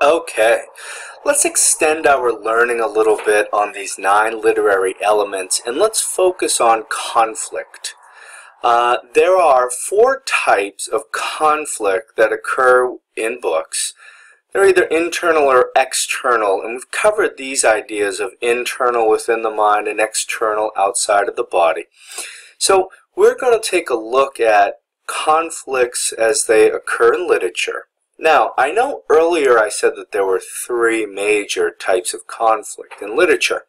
Okay, let's extend our learning a little bit on these 9 literary elements and let's focus on conflict. There are 4 types of conflict that occur in books. They're either internal or external, and we've covered these ideas of internal within the mind and external outside of the body. So we're going to take a look at conflicts as they occur in literature. Now, I know earlier I said that there were 3 major types of conflict in literature.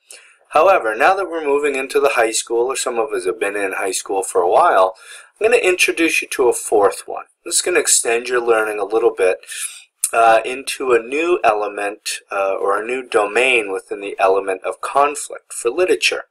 However, now that we're moving into the high school, or some of us have been in high school for a while, I'm going to introduce you to a 4th one. This is going to extend your learning a little bit into a new element or a new domain within the element of conflict for literature.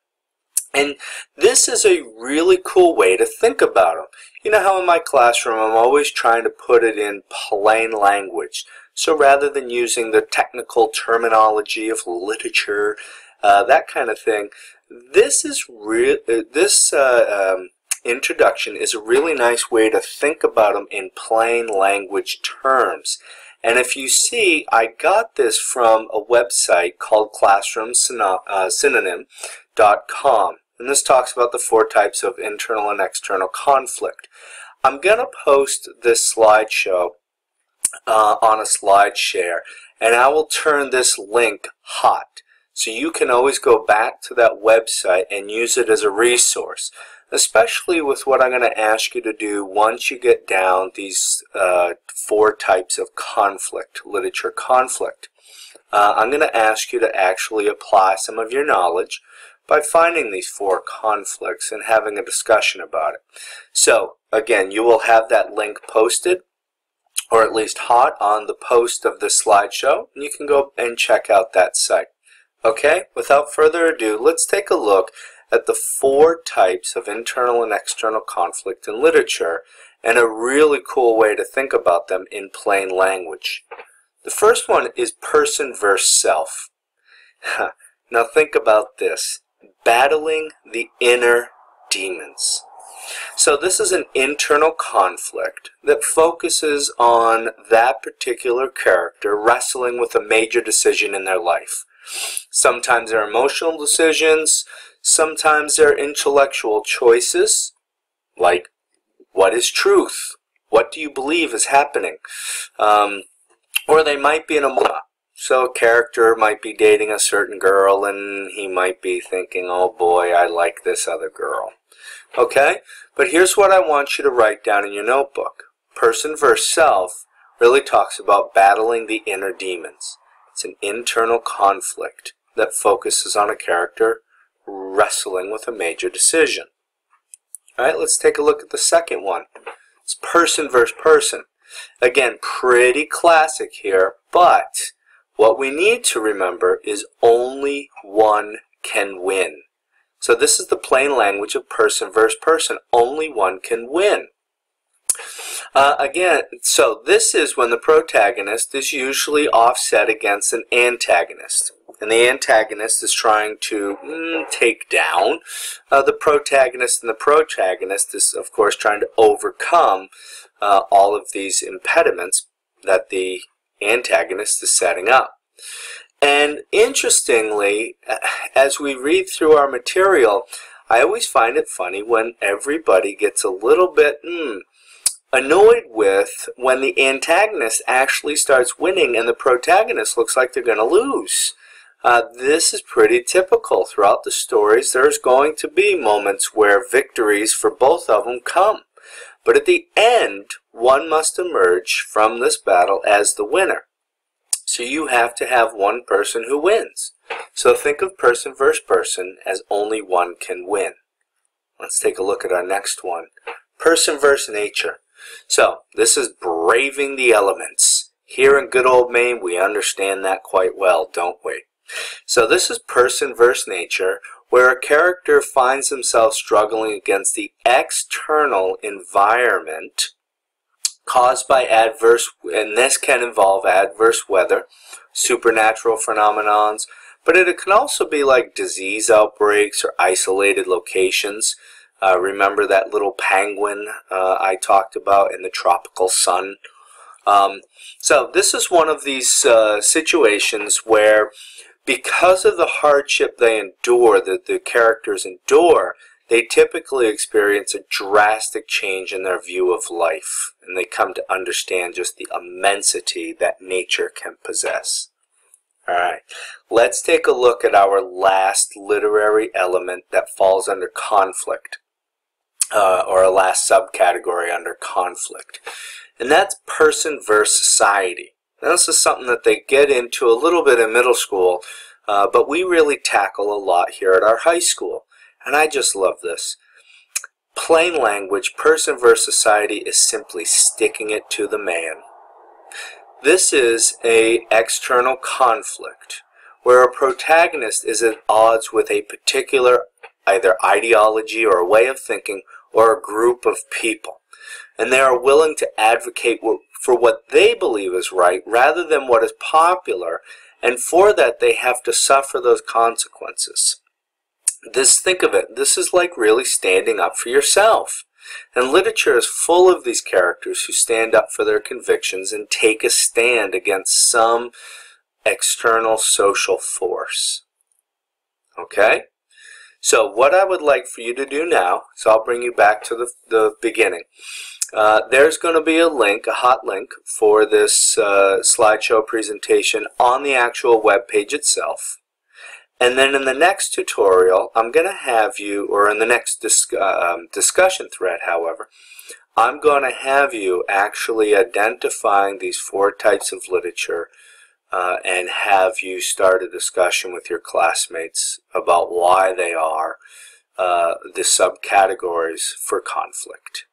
And this is a really cool way to think about them. You know how in my classroom I'm always trying to put it in plain language. So rather than using the technical terminology of literature, that kind of thing, this introduction is a really nice way to think about them in plain language terms. And if you see, I got this from a website called classroomsynonym.com. And this talks about the 4 types of internal and external conflict. I'm going to post this slideshow on a slide share, and I will turn this link hot. So you can always go back to that website and use it as a resource, especially with what I'm going to ask you to do once you get down these 4 types of conflict, literature conflict. I'm going to ask you to actually apply some of your knowledge by finding these 4 conflicts and having a discussion about it. So, again, you will have that link posted, or at least hot, on the post of this slideshow, and you can go and check out that site. Okay, without further ado, let's take a look at the 4 types of internal and external conflict in literature, and a really cool way to think about them in plain language. The first one is person versus self. Now think about this. Battling the inner demons. So this is an internal conflict that focuses on that particular character wrestling with a major decision in their life. Sometimes they're emotional decisions, sometimes they're intellectual choices, like what is truth? What do you believe is happening? Or they might be in a So a character might be dating a certain girl and he might be thinking, oh boy, I like this other girl. Okay? But here's what I want you to write down in your notebook. Person versus self really talks about battling the inner demons. It's an internal conflict that focuses on a character wrestling with a major decision. Alright, let's take a look at the second one. It's person versus person. Again, pretty classic here, but what we need to remember is only one can win. So this is the plain language of person versus person. Only one can win. Again, so this is when the protagonist is usually offset against an antagonist. And the antagonist is trying to take down the protagonist, and the protagonist is, of course, trying to overcome all of these impediments that the antagonist is setting up. And interestingly, as we read through our material, I always find it funny when everybody gets a little bit annoyed with when the antagonist actually starts winning and the protagonist looks like they're going to lose. This is pretty typical throughout the stories. There's going to be moments where victories for both of them come. But at the end, one must emerge from this battle as the winner. So you have to have one person who wins. So think of person versus person as only one can win. Let's take a look at our next one. Person versus nature. So this is braving the elements. Here in good old Maine, we understand that quite well, don't we? So this is person versus nature, where a character finds himself struggling against the external environment caused by adverse, and this can involve adverse weather, supernatural phenomenons, but it can also be like disease outbreaks or isolated locations. Remember that little penguin I talked about in the tropical sun? So this is one of these situations where, because of the hardship they endure, that the characters endure, they typically experience a drastic change in their view of life, and they come to understand just the immensity that nature can possess. Alright, let's take a look at our last literary element that falls under conflict, or a last subcategory under conflict, and that's person versus society. Now, this is something that they get into a little bit in middle school, but we really tackle a lot here at our high school, and I just love this. Plain language, person versus society is simply sticking it to the man. This is an external conflict where a protagonist is at odds with a particular either ideology or a way of thinking or a group of people, and they are willing to advocate for what they believe is right rather than what is popular, and for that they have to suffer those consequences. Think of it, this is like really standing up for yourself. And literature is full of these characters who stand up for their convictions and take a stand against some external social force. Okay? So what I would like for you to do now, so I'll bring you back to the beginning. There's going to be a link, a hot link, for this slideshow presentation on the actual web page itself. And then in the next tutorial, I'm going to have you, or in the next discussion thread, however, I'm going to have you actually identifying these 4 types of literature and have you start a discussion with your classmates about why they are the subcategories for conflict.